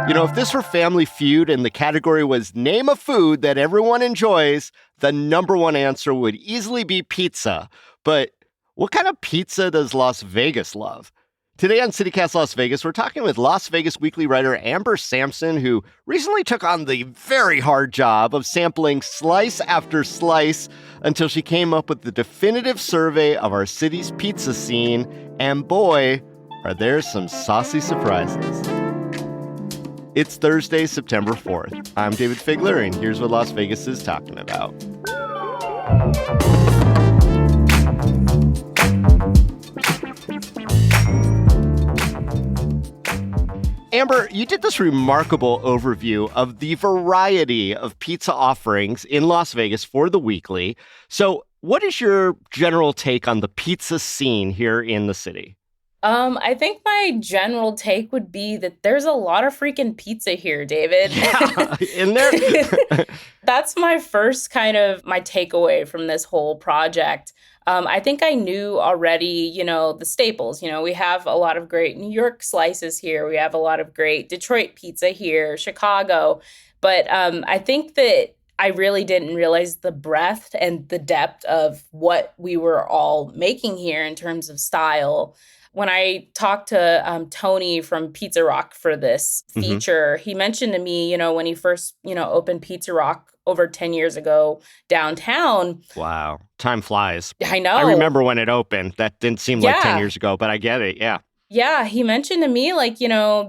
You know, if this were Family Feud and the category was name a food that everyone enjoys, the number one answer would easily be pizza. But what kind of pizza does Las Vegas love? Today on CityCast Las Vegas, we're talking with Las Vegas Weekly writer Amber Sampson, who recently took on the very hard job of sampling slice after slice until she came up with the definitive survey of our city's pizza scene. And boy, are there some saucy surprises. It's Thursday, September 4th. I'm David Figler, and here's what Las Vegas is talking about. Amber, you did this remarkable overview of the variety of pizza offerings in Las Vegas for the Weekly. So what is your general take on the pizza scene here in the city? I think my general take would be that there's a lot of freaking pizza here, David. Yeah, in there. That's my first my takeaway from this whole project. I think I knew already, the staples. We have a lot of great New York slices here. We have a lot of great Detroit pizza here, Chicago. But I think that I really didn't realize the breadth and the depth of what we were all making here in terms of style. When I talked to Tony from Pizza Rock for this feature, he mentioned to me, when he first, opened Pizza Rock over 10 years ago downtown. Wow. Time flies. I know. I remember when it opened. That didn't seem like 10 years ago, but I get it. Yeah. Yeah, he mentioned to me,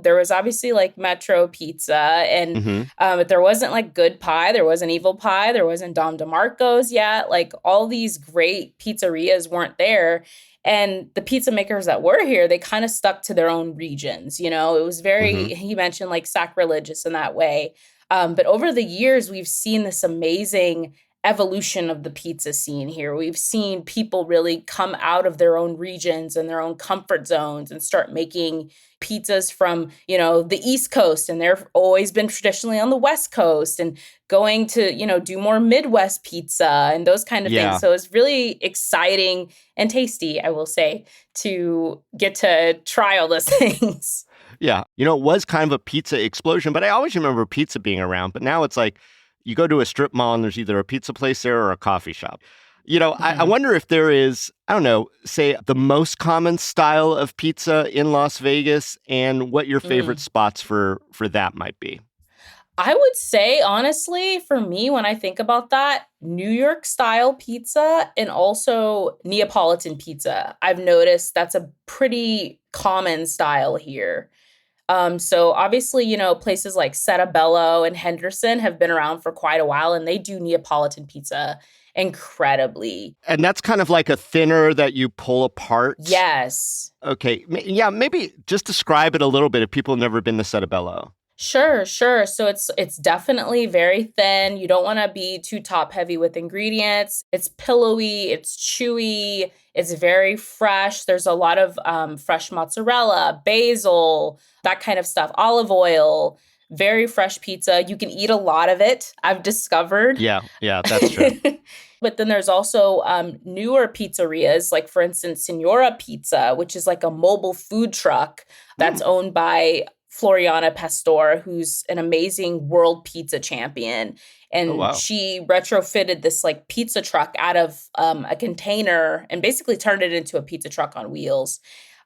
there was obviously Metro Pizza, and but there wasn't Good Pie, there wasn't Evil Pie, there wasn't Dom DeMarco's yet. All these great pizzerias weren't there. And the pizza makers that were here, they kind of stuck to their own regions. It was very, he mentioned sacrilegious in that way. But over the years, we've seen this amazing evolution of the pizza scene here. We've seen people really come out of their own regions and their own comfort zones and start making pizzas from, the East Coast. And they've always been traditionally on the West Coast and going to, do more Midwest pizza and those kind of things. So it's really exciting and tasty, I will say, to get to try all those things. Yeah. It was kind of a pizza explosion, but I always remember pizza being around. But now it's you go to a strip mall and there's either a pizza place there or a coffee shop. I wonder if there is, I don't know, say the most common style of pizza in Las Vegas and what your favorite spots for that might be. I would say, honestly, for me, when I think about that, New York style pizza and also Neapolitan pizza. I've noticed that's a pretty common style here. So obviously, places like Settebello and Henderson have been around for quite a while, and they do Neapolitan pizza incredibly. And that's kind of like a thinner that you pull apart? Yes. Okay. Yeah, maybe just describe it a little bit if people have never been to Settebello. Sure. So it's definitely very thin. You don't want to be too top heavy with ingredients. It's pillowy, it's chewy, it's very fresh. There's a lot of fresh mozzarella, basil, that kind of stuff, olive oil, very fresh pizza. You can eat a lot of it, I've discovered. Yeah, that's true. But then there's also newer pizzerias, like, for instance, Signora Pizza, which is like a mobile food truck that's owned by Floriana Pastor, who's an amazing world pizza champion. And she retrofitted this pizza truck out of a container and basically turned it into a pizza truck on wheels.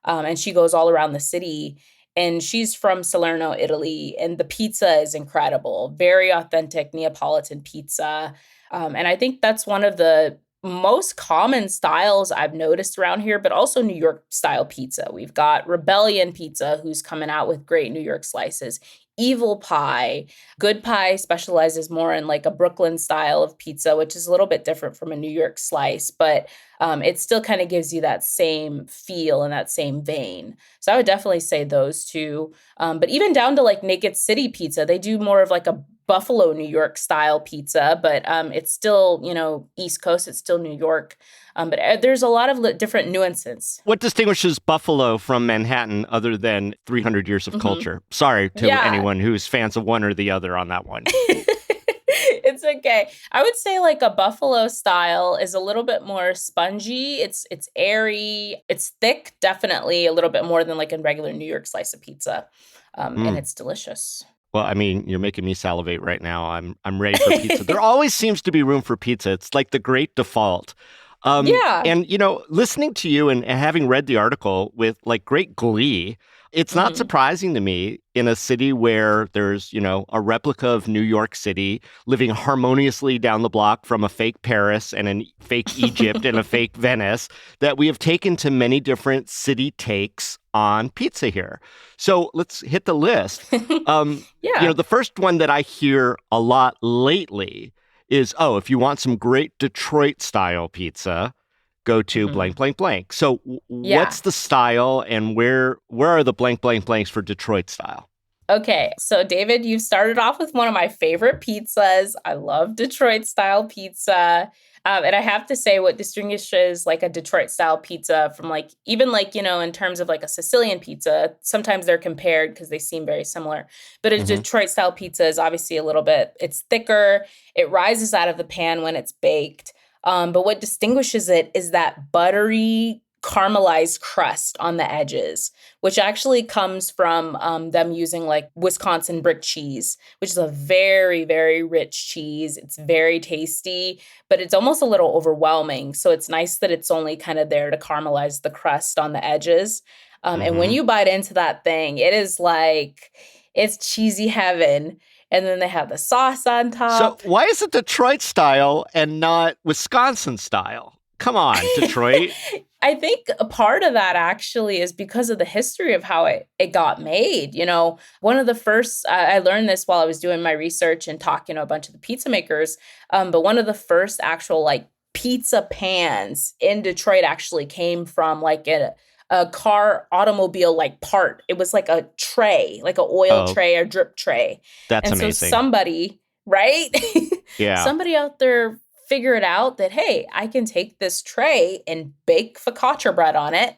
And she goes all around the city. And she's from Salerno, Italy. And the pizza is incredible. Very authentic Neapolitan pizza. And I think that's one of the most common styles I've noticed around here, but also New York style pizza. We've got Rebellion Pizza, who's coming out with great New York slices. Evil Pie. Good Pie specializes more in a Brooklyn style of pizza, which is a little bit different from a New York slice, but it still kind of gives you that same feel and that same vein. So I would definitely say those two. But even down to Naked City Pizza, they do more of a Buffalo, New York style pizza, but it's still, East Coast, it's still New York. But there's a lot of different nuances. What distinguishes Buffalo from Manhattan other than 300 years of culture? Sorry to anyone who's fans of one or the other on that one. It's okay. I would say like a buffalo style is a little bit more spongy. It's airy. It's thick, definitely a little bit more than like a regular New York slice of pizza. And Mm. it's delicious. Well, I mean, you're making me salivate right now. I'm ready for pizza. There always seems to be room for pizza. It's like the great default. Yeah. And listening to you and having read the article with like great glee, it's not Hmm. surprising to me in a city where there's, a replica of New York City living harmoniously down the block from a fake Paris and a fake Egypt and a fake Venice that we have taken to many different city takes on pizza here. So let's hit the list. Yeah. The first one that I hear a lot lately is, oh, if you want some great Detroit style pizza, go to Hmm. blank, blank, blank. So Yeah. what's the style and where are the blank, blank, blanks for Detroit style? Okay, so David, you've started off with one of my favorite pizzas. I love Detroit style pizza. And I have to say, what distinguishes like a Detroit style pizza from like, even like, in terms of like a Sicilian pizza, sometimes they're compared because they seem very similar. But a Hmm. Detroit style pizza is obviously a little bit, it's thicker, it rises out of the pan when it's baked. But what distinguishes it is that buttery, caramelized crust on the edges, which actually comes from them using like Wisconsin brick cheese, which is a very, very rich cheese. It's very tasty, but it's almost a little overwhelming. So it's nice that it's only kind of there to caramelize the crust on the edges. And when Hmm. you bite into that thing, it is like, it's cheesy heaven. And then they have the sauce on So top. why is it Detroit style and not Wisconsin style? Come on, Detroit. I think a part of that actually is because of the history of how it got made. One of the first, I learned this while I was doing my research and talking to a bunch of the pizza makers. But one of the first actual like pizza pans in Detroit actually came from like a car automobile like part. It was like a tray, like an oil Oh, tray or drip tray. that's And so amazing. somebody, right? Yeah. Somebody out there figured out that, hey, I can take this tray and bake focaccia bread on it.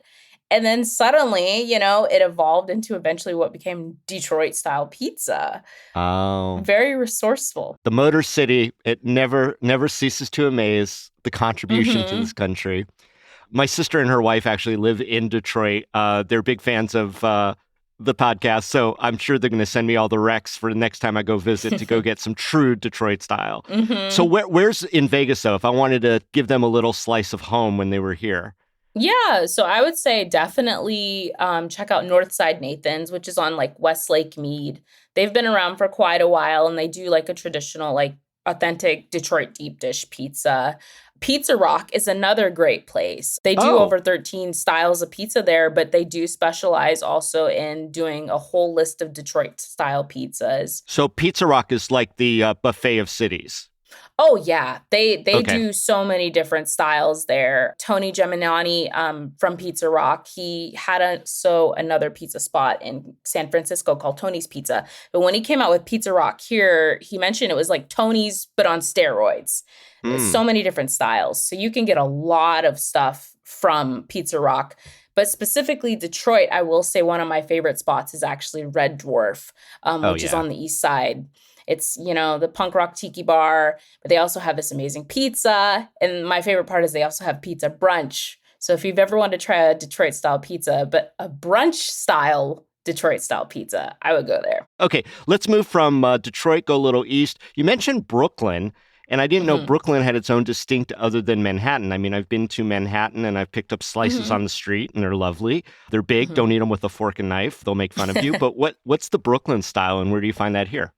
And then suddenly, it evolved into eventually what became Detroit style pizza. Oh. Very resourceful. The Motor City, it never ceases to amaze the contribution to this Hmm. country. My sister and her wife actually live in Detroit. They're big fans of the podcast, so I'm sure they're going to send me all the recs for the next time I go visit to go get some true Detroit style. So Hmm. where's in Vegas though? If I wanted to give them a little slice of home when they were here. Yeah, so I would say definitely check out Northside Nathan's, which is on like Westlake Mead. They've been around for quite a while and they do like a traditional, like authentic Detroit deep dish pizza. Pizza Rock is another great place. They do Oh, over 13 styles of pizza there, but they do specialize also in doing a whole list of Detroit style pizzas. so Pizza Rock is like the buffet of cities. Oh yeah, they Okay. do so many different styles there. Tony Geminiani from Pizza Rock, he had another pizza spot in San Francisco called Tony's Pizza. But when he came out with Pizza Rock here, he mentioned it was like Tony's but on steroids. Hmm. So many different styles. So you can get a lot of stuff from Pizza Rock. But specifically Detroit, I will say one of my favorite spots is actually Red Dwarf, Oh which is yeah. on the east side. It's, the punk rock tiki bar, but they also have this amazing pizza. And my favorite part is they also have pizza brunch. So if you've ever wanted to try a Detroit style pizza, but a brunch style Detroit style pizza, I would go there. Okay, let's move from Detroit, go a little east. You mentioned Brooklyn, and I didn't know Hmm. Brooklyn had its own distinct other than Manhattan. I mean, I've been to Manhattan and I've picked up slices Hmm. on the street, and they're lovely. They're big. Don't Hmm. eat them with a fork and knife; they'll make fun of you. But what's the Brooklyn style, and where do you find that here?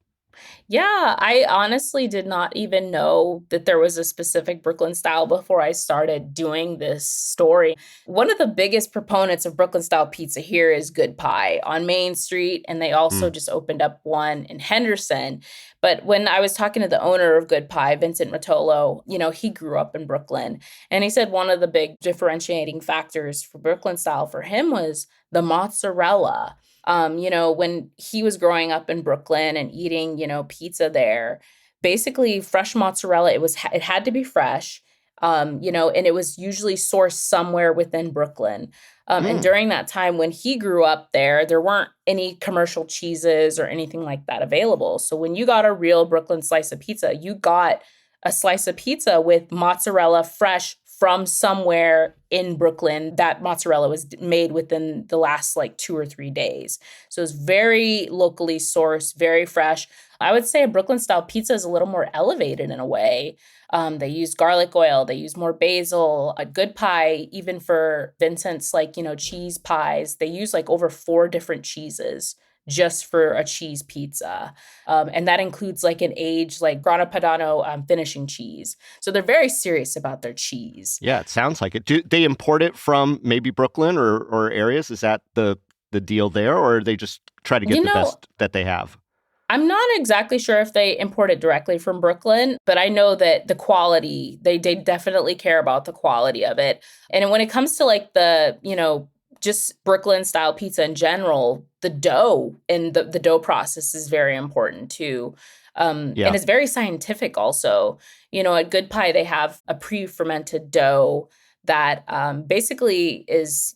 Yeah, I honestly did not even know that there was a specific Brooklyn style before I started doing this story. One of the biggest proponents of Brooklyn style pizza here is Good Pie on Main Street, and they also Mm. just opened up one in Henderson. But when I was talking to the owner of Good Pie, Vincent Rotolo, he grew up in Brooklyn, and he said one of the big differentiating factors for Brooklyn style for him was the mozzarella. When he was growing up in Brooklyn and eating, pizza there, basically fresh mozzarella, it had to be fresh, and it was usually sourced somewhere within Brooklyn. And Mm. during that time when he grew up there, there weren't any commercial cheeses or anything like that available. So when you got a real Brooklyn slice of pizza, you got a slice of pizza with mozzarella fresh from somewhere in Brooklyn. That mozzarella was made within the last like 2 or 3 days. So it's very locally sourced, very fresh. I would say a Brooklyn style pizza is a little more elevated in a way. They use garlic oil, they use more basil, a good pie, even for Vincent's like, cheese pies. They use like over 4 different cheeses just for a cheese pizza. And that includes like an aged, like Grana Padano finishing cheese. So they're very serious about their cheese. Yeah, it sounds like it. Do they import it from maybe Brooklyn or areas? Is that the deal there, or they just try to get You the know, best that they have? I'm not exactly sure if they import it directly from Brooklyn, but I know that the quality, they definitely care about the quality of it. And when it comes to like just Brooklyn style pizza in general, the dough and the dough process is very important too. And Yeah. it's very scientific also. At Good Pie, they have a pre-fermented dough that basically is,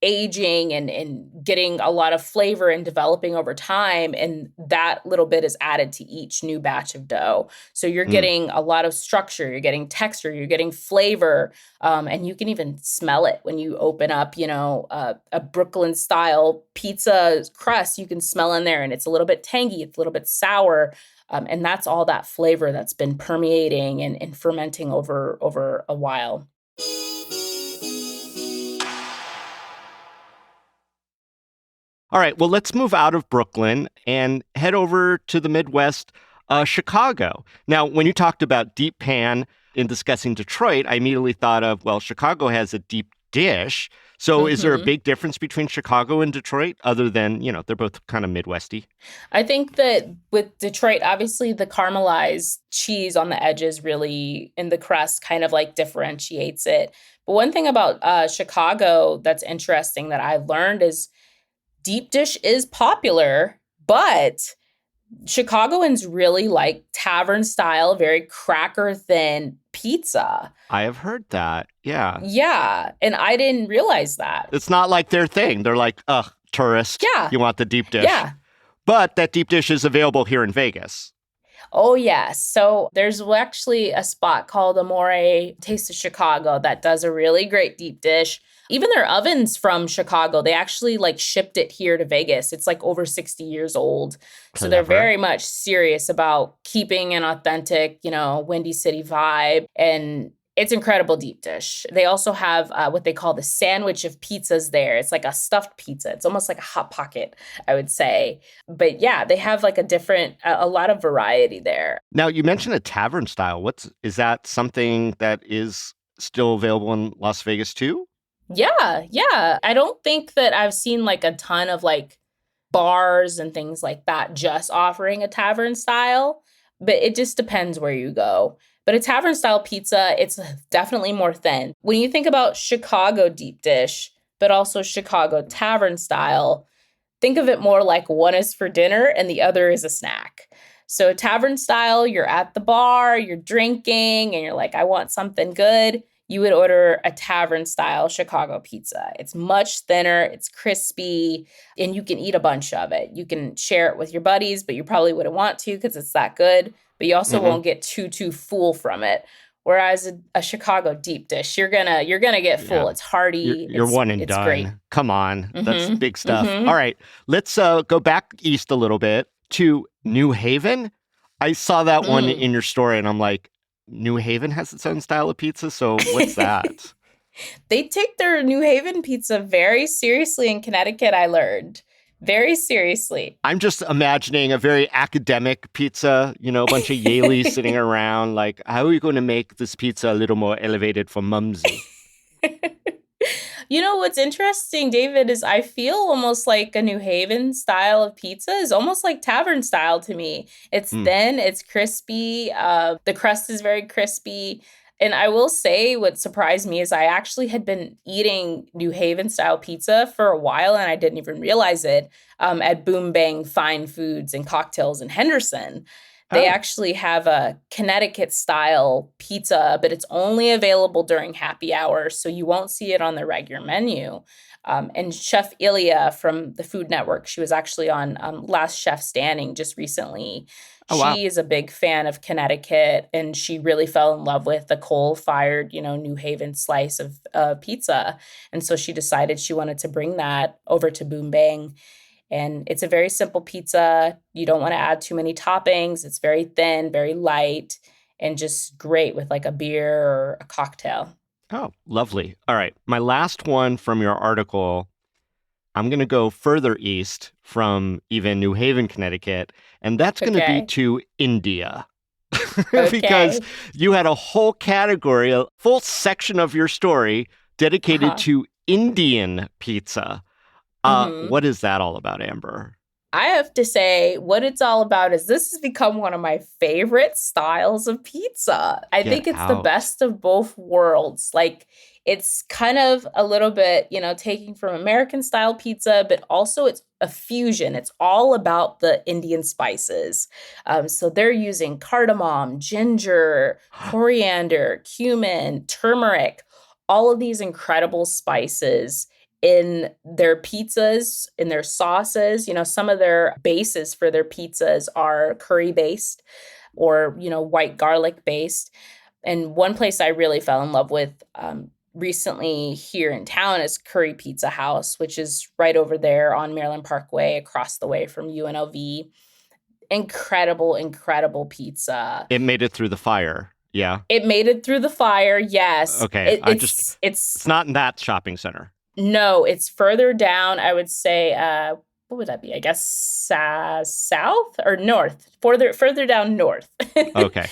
aging and getting a lot of flavor and developing over time. And that little bit is added to each new batch of dough. So you're Mm. getting a lot of structure, you're getting texture, you're getting flavor. And you can even smell it when you open up, a Brooklyn style pizza crust. You can smell in there and it's a little bit tangy, it's a little bit sour. And that's all that flavor that's been permeating and fermenting over a while. All right. Well, let's move out of Brooklyn and head over to the Midwest, Chicago. Now, when you talked about deep pan in discussing Detroit, I immediately thought of, well, Chicago has a deep dish. So is there a hmm big difference between Chicago and Detroit other than, they're both kind of Midwesty? I think that with Detroit, obviously the caramelized cheese on the edges really in the crust kind of like differentiates it. But one thing about Chicago that's interesting that I learned is deep dish is popular, but Chicagoans really like tavern style, very cracker thin pizza. I have heard that. Yeah. Yeah. And I didn't realize that. It's not like their thing. They're like, ugh, tourist, Yeah. you want the deep dish. Yeah. But that deep dish is available here in Vegas. Oh, yes. So there's actually a spot called Amore Taste of Chicago that does a really great deep dish. Even their ovens from Chicago, they actually like shipped it here to Vegas. It's like over 60 years old. So they're Clever. very much serious about keeping an authentic, Windy City vibe. And it's incredible deep dish. They also have what they call the sandwich of pizzas there. It's like a stuffed pizza. It's almost like a hot pocket, I would say. But yeah, they have like a lot of variety there. Now, you mentioned a tavern style. Is that something that is still available in Las Vegas too? Yeah, yeah. I don't think that I've seen like a ton of like bars and things like that just offering a tavern style, but it just depends where you go. But a tavern style pizza, it's definitely more thin. When you think about Chicago deep dish, but also Chicago tavern style, think of it more like one is for dinner and the other is a snack. So tavern style, you're at the bar, you're drinking, and you're like, I want something good. You would order a tavern style Chicago pizza. It's much thinner, it's crispy, and you can eat a bunch of it. You can share it with your buddies, but you probably wouldn't want to because it's that good. But you also Hmm. won't get too full from it. Whereas a Chicago deep dish, you're gonna get full. Yeah. It's You're, hearty. you're It's one and it's great. done. Come on. That's Mm-hmm. big stuff. Mm-hmm. All right. Let's go back east a little bit to New Haven. I saw that one Mm. in your story and I'm like, New Haven has its own style of pizza. So what's that? They take their New Haven pizza very seriously in Connecticut, I learned. Very seriously. I'm just imagining a very academic pizza, a bunch of Yaleys sitting around. Like, how are we going to make this pizza a little more elevated for Mumsy? You know what's interesting, David, is I feel almost like a New Haven style of pizza is almost like tavern style to me. It's Mm. thin, it's crispy, the crust is very crispy. And I will say what surprised me is I actually had been eating New Haven style pizza for a while and I didn't even realize it at Boom Bang Fine Foods and Cocktails in Henderson. They Oh, actually have a Connecticut style pizza, but it's only available during happy hour, so you won't see it on the regular menu. And Chef Ilya from the Food Network, she was actually on Last Chef Standing just recently. Oh, wow. She is a big fan of Connecticut, and she really fell in love with the coal-fired, New Haven slice of pizza. And so she decided she wanted to bring that over to Boom Bang. And it's a very simple pizza. You don't want to add too many toppings. It's very thin, very light, and just great with like a beer or a cocktail. Oh, lovely. All right. My last one from your article, I'm going to go further east from even New Haven, Connecticut, and that's going to be Okay. to India. Because Okay. you had a whole category, a full section of your story dedicated Uh-huh. to Indian pizza. hmm What is that all about, Amber? I have to say, what it's all about is this has become one of my favorite styles of pizza. I Get think it's the out. best of both worlds. Like, it's kind of a little bit, taking from American style pizza, but also it's a fusion. It's all about the Indian spices. So they're using cardamom, ginger, coriander, cumin, turmeric, all of these incredible spices in their pizzas, in their sauces. Some of their bases for their pizzas are curry based or, white garlic based. And one place I really fell in love with recently here in town is Curry Pizza House, which is right over there on Maryland Parkway, across the way from UNLV. Incredible, incredible pizza. It made it through the fire. Yeah. It made it through the fire. Yes, Okay. it's It's not in that shopping center. No, it's further down. I would say, what would that be? I guess south or north, further down north. Okay.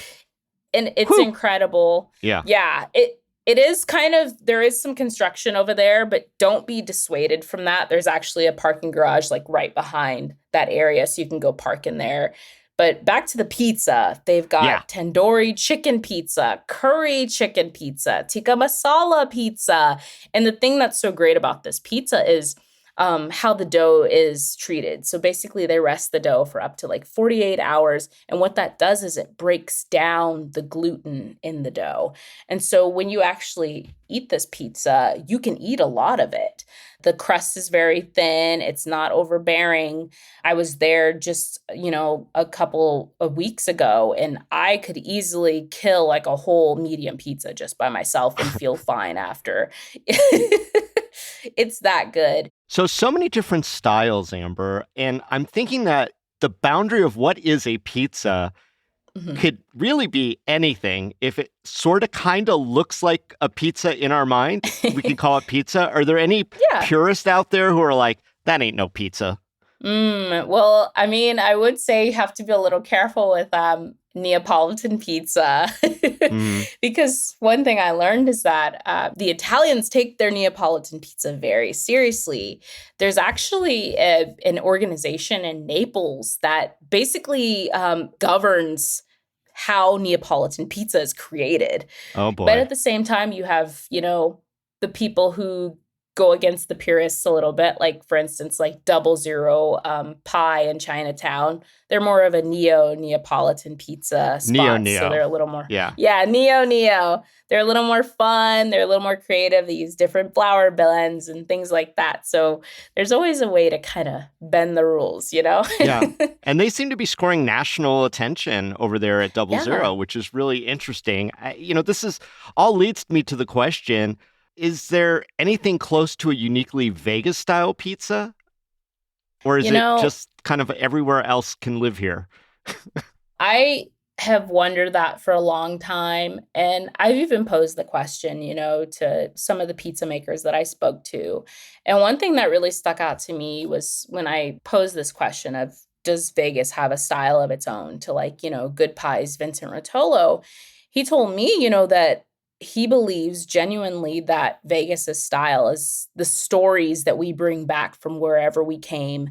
And it's Whew. incredible. Yeah. Yeah, it is kind of there is some construction over there, but don't be dissuaded from that. There's actually a parking garage like right behind that area, so you can go park in there. But back to the pizza, they've Yeah. got tandoori chicken pizza, curry chicken pizza, tikka masala pizza. And the thing that's so great about this pizza is how the dough is treated. So basically, they rest the dough for up to like 48 hours. And what that does is it breaks down the gluten in the dough. And so when you actually eat this pizza, you can eat a lot of it. The crust is very thin, it's not overbearing. I was there just, a couple of weeks ago, and I could easily kill like a whole medium pizza just by myself and feel fine after. It's that good. So many different styles, Amber. And I'm thinking that the boundary of what is a pizza Mhm. could really be anything. If it sort of kind of looks like a pizza in our mind, we can call it pizza. Are there any Yeah. purists out there who are like, that ain't no pizza? Well, I mean, I would say you have to be a little careful with Neapolitan pizza Mm, because one thing I learned is that the Italians take their Neapolitan pizza very seriously. There's actually an organization in Naples that basically governs how Neapolitan pizza is created. oh But boy. at the same time, you have, the people who go against the purists a little bit, like for instance, like Double Zero Pie in Chinatown. They're more of a Neapolitan pizza Neo spot. So they're Neo. a little more, Yeah. yeah, Neo. They're a little more fun. They're a little more creative. They use different flour blends and things like that. So there's always a way to kind of bend the rules, you know? Yeah. And they seem to be scoring national attention over there at Double Yeah. Zero, which is really interesting. This is all leads me to the question, is there anything close to a uniquely Vegas style pizza? Or is You it know, just kind of everywhere else can live here? I have wondered that for a long time. And I've even posed the question, to some of the pizza makers that I spoke to. And one thing that really stuck out to me was when I posed this question of, does Vegas have a style of its own to like, Good Pies, Vincent Rotolo? He told me, that he believes genuinely that Vegas's style is the stories that we bring back from wherever we came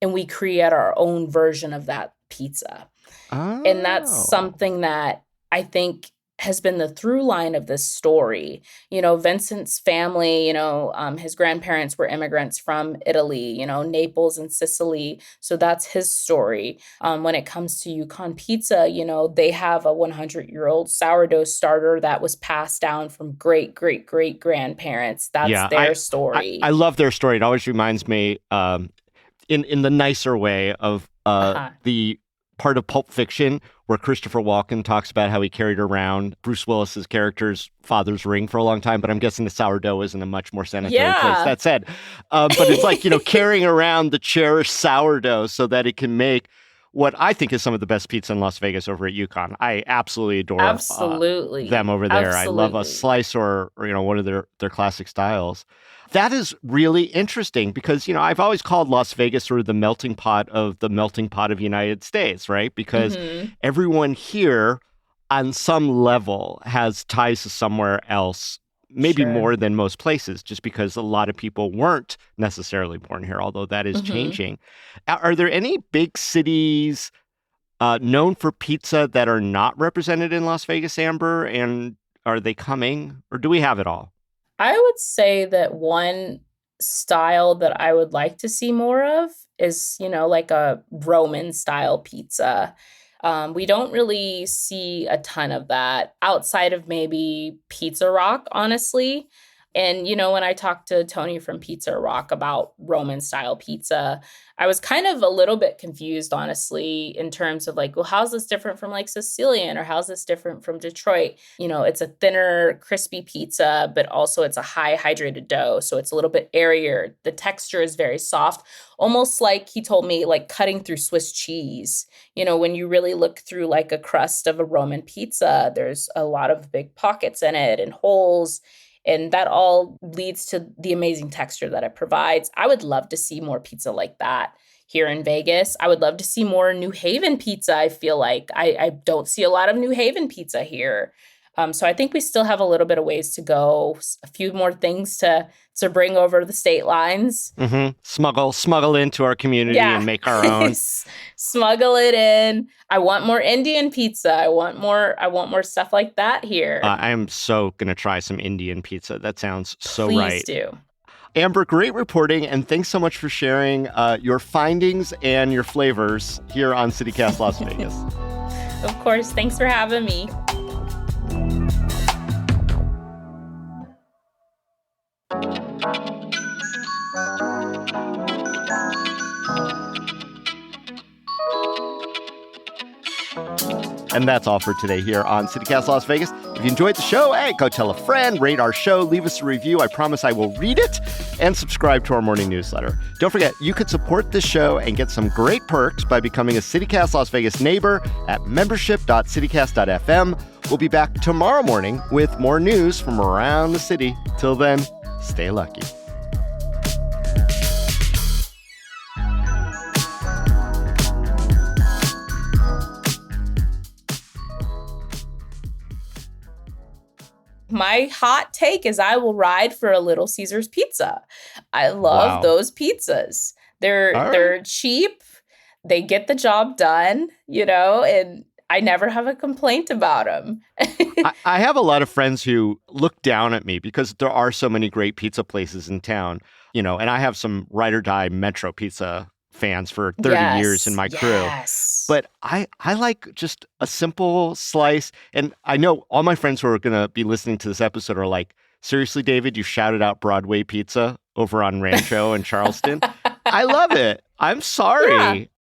and we create our own version of that pizza. And that's Oh. something that I think has been the through line of this story. Vincent's family, his grandparents were immigrants from Italy, Naples and Sicily. So that's his story. When it comes to Yukon Pizza, they have a 100-year-old sourdough starter that was passed down from great, great, great grandparents. That's their story. I love their story. It always reminds me, in the nicer way of the part of Pulp Fiction where Christopher Walken talks about how he carried around Bruce Willis's character's father's ring for a long time, but I'm guessing the sourdough is in a much more sanitary place. That said, but it's like, carrying around the cherished sourdough so that it can make what I think is some of the best pizza in Las Vegas over at Yukon. I absolutely adore them over there. I love a slice or one of their classic styles. That is really interesting because, I've always called Las Vegas sort of the melting pot of the United States, right? Because everyone here on some level has ties to somewhere else, maybe more than most places, just because a lot of people weren't necessarily born here, although that is changing. Are there any big cities known for pizza that are not represented in Las Vegas, Amber? And are they coming, or do we have it all? I would say that one style that I would like to see more of is, like a Roman style pizza. We don't really see a ton of that outside of maybe Pizza Rock, honestly. And, when I talked to Tony from Pizza Rock about Roman style pizza, I was kind of a little bit confused, honestly, in terms of like, well, how's this different from like Sicilian, or how's this different from Detroit? It's a thinner, crispy pizza, but also it's a high hydrated dough. So it's a little bit airier. The texture is very soft, almost like he told me, like cutting through Swiss cheese. When you really look through like a crust of a Roman pizza, there's a lot of big pockets in it and holes. And that all leads to the amazing texture that it provides. I would love to see more pizza like that here in Vegas. I would love to see more New Haven pizza. I feel like I don't see a lot of New Haven pizza here. So I think we still have a little bit of ways to go, a few more things to bring over the state lines. Smuggle into our community and make our own. Smuggle it in. I want more Indian pizza. I want more stuff like that here. I am so going to try some Indian pizza. That sounds so Please right. Please do. Amber, great reporting, and thanks so much for sharing your findings and your flavors here on CityCast Las Vegas. Of course. Thanks for having me. And that's all for today here on CityCast Las Vegas. If you enjoyed the show, hey, go tell a friend, rate our show, leave us a review. I promise I will read it, and subscribe to our morning newsletter. Don't forget, you could support this show and get some great perks by becoming a CityCast Las Vegas neighbor at membership.citycast.fm. We'll be back tomorrow morning with more news from around the city. Till then, stay lucky. My hot take is I will ride for a Little Caesars pizza. I love those pizzas. They're cheap. They get the job done, and I never have a complaint about them. I have a lot of friends who look down at me because there are so many great pizza places in town, and I have some ride or die Metro Pizza fans for 30 years in my crew. But I like just a simple slice. And I know all my friends who are going to be listening to this episode are like, seriously, David, you shouted out Broadway Pizza over on Rancho in Charleston. I love it. I'm sorry.